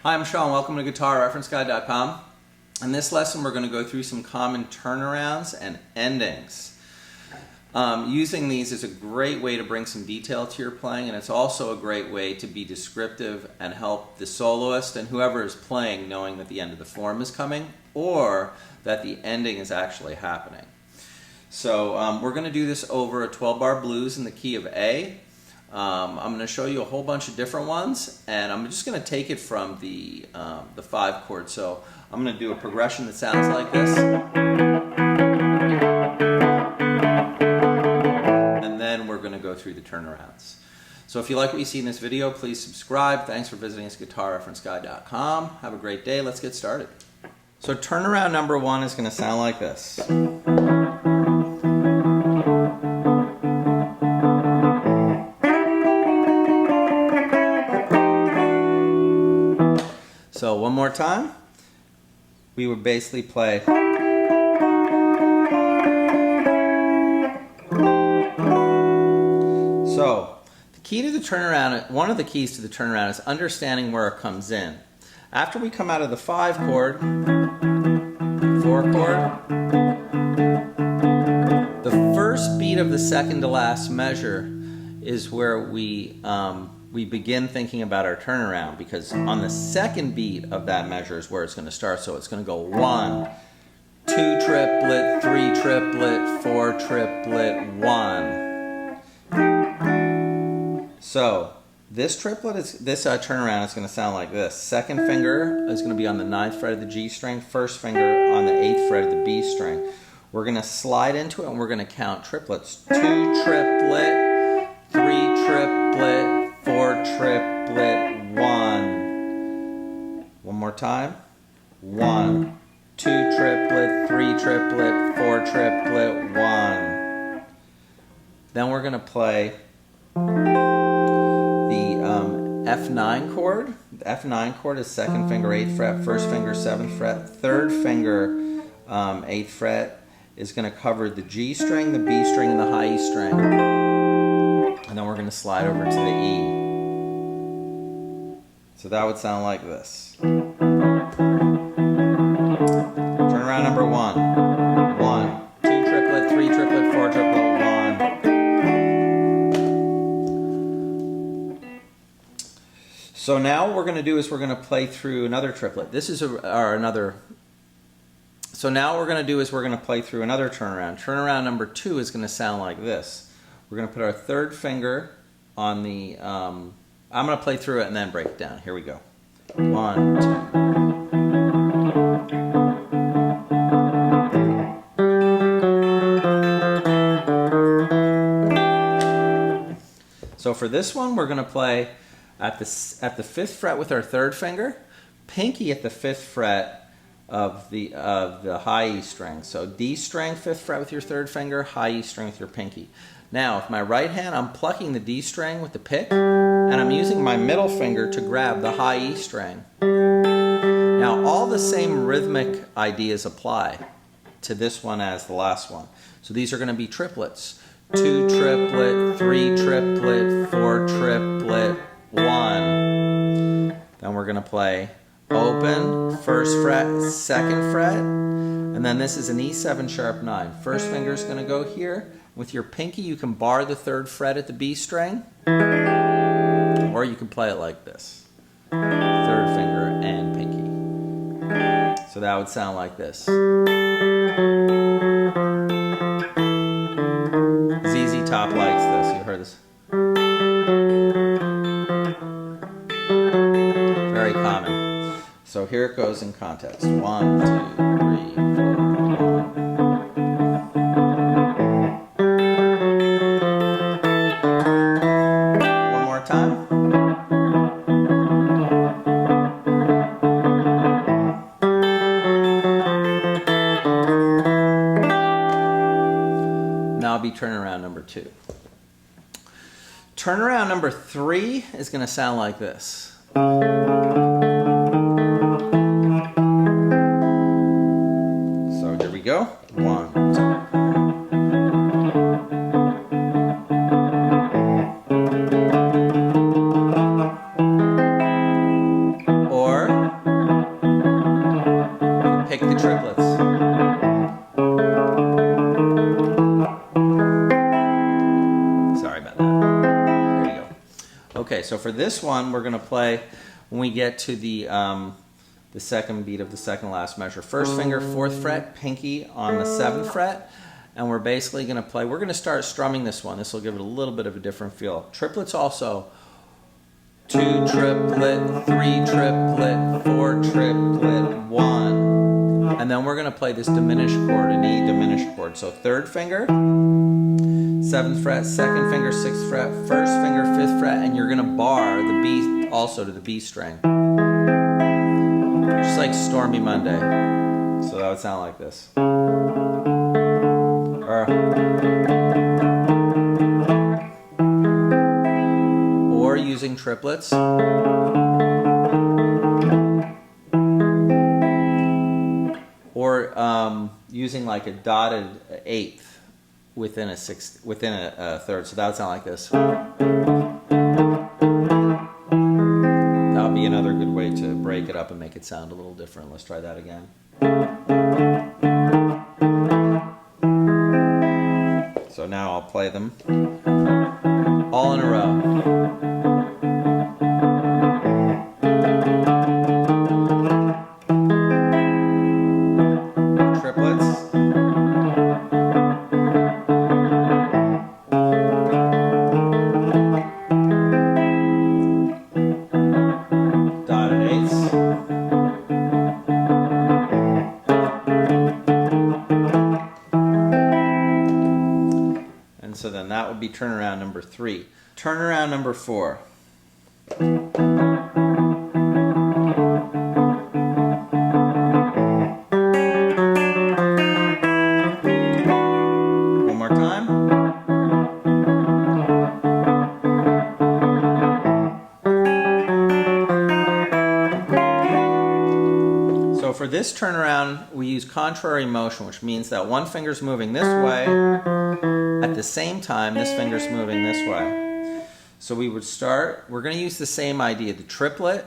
Hi, I'm Sean. Welcome to GuitarReferenceGuide.com. In this lesson, we're going to go through some common turnarounds and endings. Using these is a great way to bring some detail to your playing, and it's also a great way to be descriptive and help the soloist and whoever is playing knowing that the end of the form is coming or that the ending is actually happening. So we're going to do this over a 12-bar blues in the key of A. I'm going to show you a whole bunch of different ones, and I'm just going to take it from the 5 chord. So I'm going to do a progression that sounds like this, and then we're going to go through the turnarounds. So if you like what you see in this video, please subscribe. Thanks for visiting us, GuitarReferenceGuide.com. Have a great day. Let's get started. So turnaround number 1 is going to sound like this. So one more time, we would basically play. So the key to the turnaround, one of the keys to the turnaround is understanding where it comes in. After we come out of the 5 chord, 4 chord, the first beat of the second to last measure is where we begin thinking about our turnaround, because on the second beat of that measure is where it's going to start. So it's going to go 1, 2 triplet, 3 triplet, 4 triplet, 1. So this triplet is turnaround is going to sound like this. Second finger is going to be on the 9th fret of the G string. First finger on the 8th fret of the B string. We're going to slide into it and we're going to count triplets. 2 triplet, 3 triplet, 4 triplet, 1. One more time. 1, 2 triplet, 3 triplet, 4 triplet, 1. Then we're going to play the F9 chord. The F9 chord is second finger 8th fret, first finger 7th fret, third finger 8th fret is going to cover the G string, the B string, and the high E string. And then we're going to slide over to the E. So that would sound like this. Turnaround number 1. 1, 2 triplet, 3 triplet, 4 triplet, 1. So now what we're going to do is we're going to play through another triplet. This is So now what we're going to do is we're going to play through another turnaround. Turnaround number 2 is going to sound like this. We're going to put our third finger on the, I'm going to play through it and then break it down. Here we go. 1, 2. So for this one, we're going to play at the 5th fret with our third finger, pinky at the 5th fret of the high E string. So D string, 5th fret with your third finger, high E string with your pinky. Now, with my right hand, I'm plucking the D string with the pick, and I'm using my middle finger to grab the high E string. Now, all the same rhythmic ideas apply to this one as the last one. So these are going to be triplets. 2 triplet, 3 triplet, 4 triplet, 1. Then we're going to play open, 1st fret, 2nd fret, and then this is an E7 sharp 9. First finger is going to go here. With your pinky, you can bar the 3rd fret at the B string, or you can play it like this. 3rd finger and pinky. So that would sound like this. ZZ Top likes this. You heard this? Very common. So here it goes in context. 1, 2, 3, 4, 1. Time. Now I'll be turnaround number 2. Turnaround number 3 is going to sound like this. So here we go. 1, 2. Or so for this one, we're going to play when we get to the second beat of the second last measure. First finger, 4th fret, pinky on the 7th fret, and we're basically going to play, we're going to start strumming this one. This will give it a little bit of a different feel. Triplets also, 2 triplet, 3 triplet, 4 triplet, 1. And then we're going to play this diminished chord, an E diminished chord. So 3rd finger, 7th fret, 2nd finger, 6th fret, 1st finger, 5th fret, and you're going to bar the B also to the B string. Just like Stormy Monday. So that would sound like this. Or using triplets. Or using like a dotted 8th within a 3rd. So that would sound like this. That would be another good way to break it up and make it sound a little different. Let's try that again. So now I'll play them all in a row. Triplets. Dotted 8ths. And so then that would be turnaround number 3. Turnaround number 4. One more time. So for this turnaround, we use contrary motion, which means that one finger's moving this way. At the same time, this finger's moving this way. So we would start, we're going to use the same idea, the triplet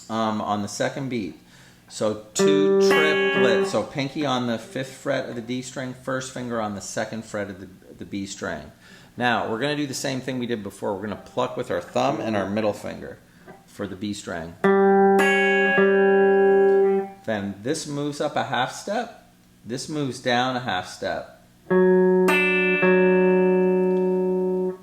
on the second beat. So 2 triplets, so pinky on the 5th fret of the D string, 1st finger on the 2nd fret of the B string. Now, we're going to do the same thing we did before. We're going to pluck with our thumb and our middle finger for the B string. Then this moves up a half step, this moves down a half step.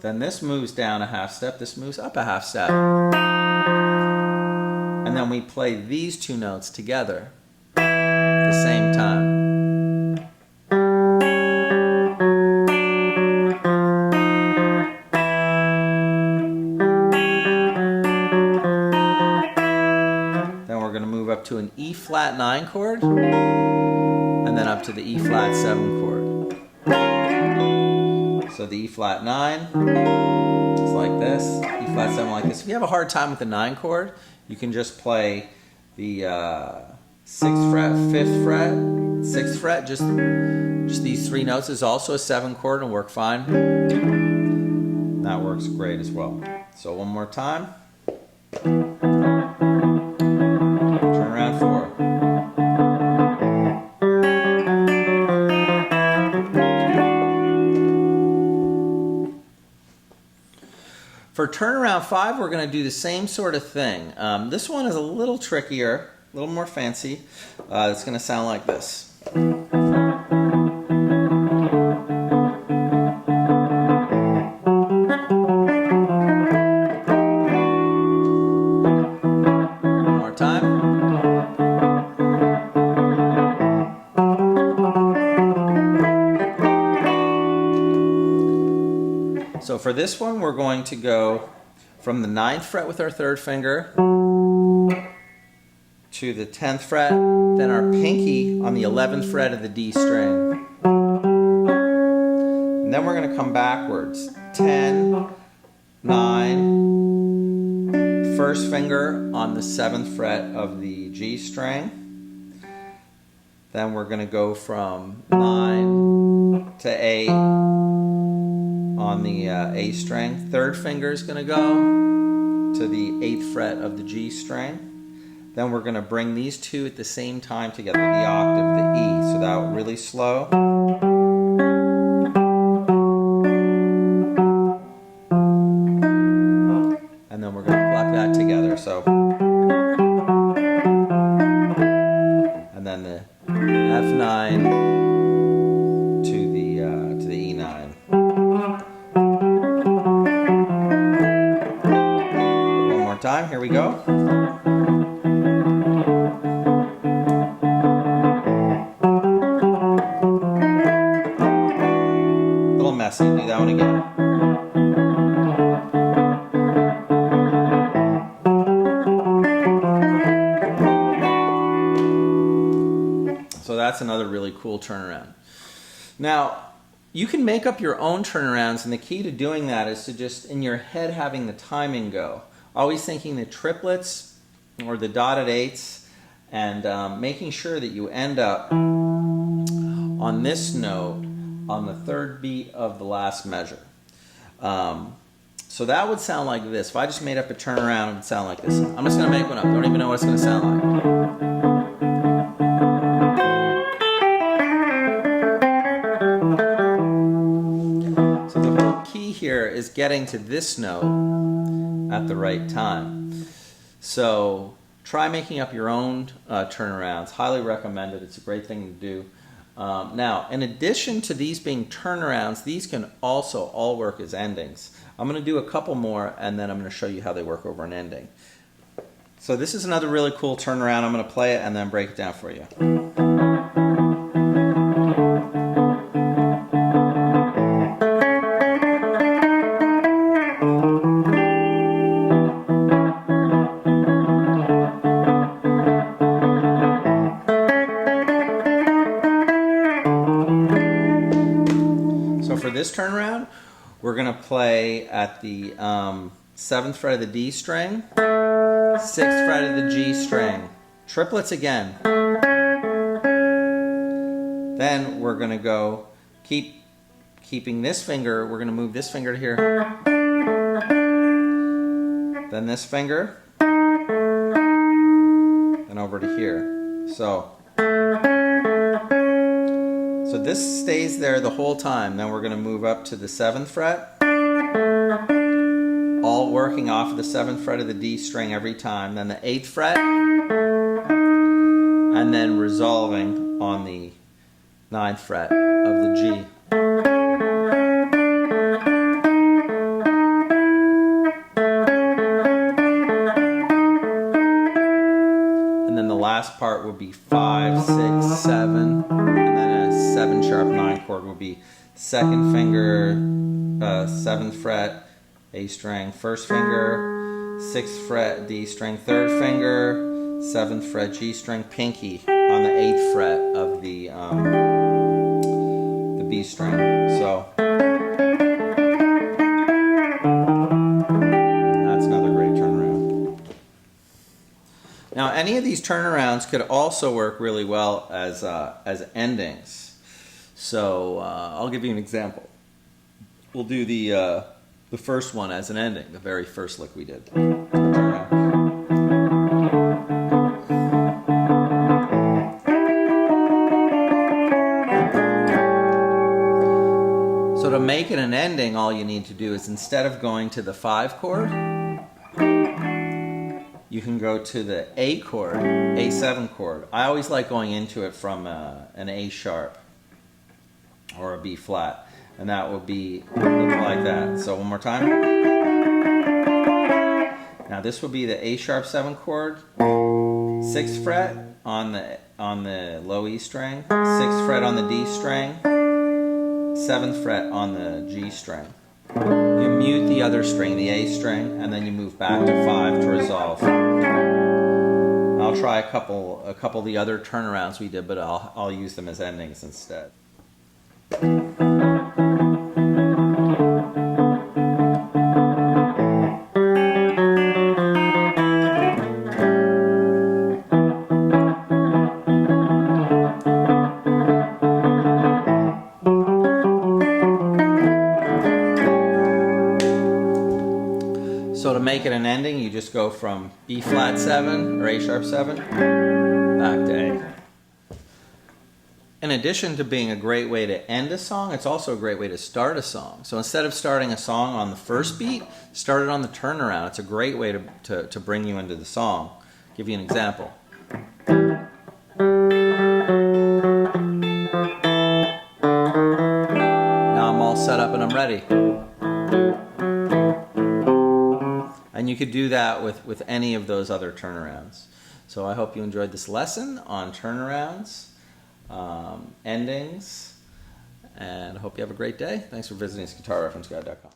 Then this moves down a half step, this moves up a half step. And then we play these 2 notes together at the same time. Then we're going to move up to an E flat 9 chord, and then up to the E flat 7 chord. So the E flat 9 is like this, E flat 7 like this. If you have a hard time with the 9 chord, you can just play the 6th fret, 5th fret, 6th fret. Just these 3 notes is also a 7 chord and work fine. That works great as well. So one more time. Turnaround 4. For turnaround 5, we're going to do the same sort of thing. This one is a little trickier, a little more fancy. It's going to sound like this. One more time. So for this one, we're going to go from the 9th fret with our 3rd finger to the 10th fret, then our pinky on the 11th fret of the D string. And then we're going to come backwards. 10, 9, 1st finger on the 7th fret of the G string. Then we're going to go from 9 to 8 on the A string. 3rd finger is going to go to the 8th fret of the G string. Then we're going to bring these 2 at the same time together, the octave, the E. So that really slow. And then that's another really cool turnaround. Now, you can make up your own turnarounds, and the key to doing that is to just, in your head, having the timing go. Always thinking the triplets or the dotted eighths, and making sure that you end up on this note on the third beat of the last measure. So that would sound like this. If I just made up a turnaround, it would sound like this. I'm just going to make one up. Don't even know what it's going to sound like. So the whole key here is getting to this note at the right time. So try making up your own turnarounds. Highly recommend it. It's a great thing to do. Now, in addition to these being turnarounds, these can also all work as endings. I'm going to do a couple more, and then I'm going to show you how they work over an ending. So this is another really cool turnaround. I'm going to play it and then break it down for you. For this turnaround, we're going to play at the 7th fret of the D string, 6th fret of the G string, triplets again. Then we're going to go keeping this finger, we're going to move this finger to here. Then this finger, and over to here. So this stays there the whole time. Then we're going to move up to the 7th fret, all working off of the 7th fret of the D string every time. Then the 8th fret, and then resolving on the 9th fret of the G. And then the last part would be 5, 6, 7, and then a 7 sharp 9 chord would be 2nd finger, 7th fret, A string, 1st finger, 6th fret, D string, 3rd finger, 7th fret, G string, pinky on the 8th fret of the B string. So that's another great turnaround. Now, any of these turnarounds could also work really well as endings. So I'll give you an example. We'll do the first one as an ending, the very first lick we did. So to make it an ending, all you need to do is, instead of going to the 5 chord, you can go to the A chord, A7 chord. I always like going into it from an A sharp or a B flat, and that will be like that. So one more time. Now this will be the A sharp 7 chord, 6th fret on the low E string, 6th fret on the D string, 7th fret on the G string. You mute the other string, the A string, and then you move back to 5 to resolve. I'll try a couple of the other turnarounds we did, but I'll use them as endings instead. So to make it an ending, you just go from B flat 7 or A sharp 7 back to A. In addition to being a great way to end a song, it's also a great way to start a song. So instead of starting a song on the first beat, start it on the turnaround. It's a great way to bring you into the song. I'll give you an example. Now I'm all set up and I'm ready. And you could do that with any of those other turnarounds. So I hope you enjoyed this lesson on turnarounds, endings, and I hope you have a great day. Thanks for visiting guitarreferenceguide.com.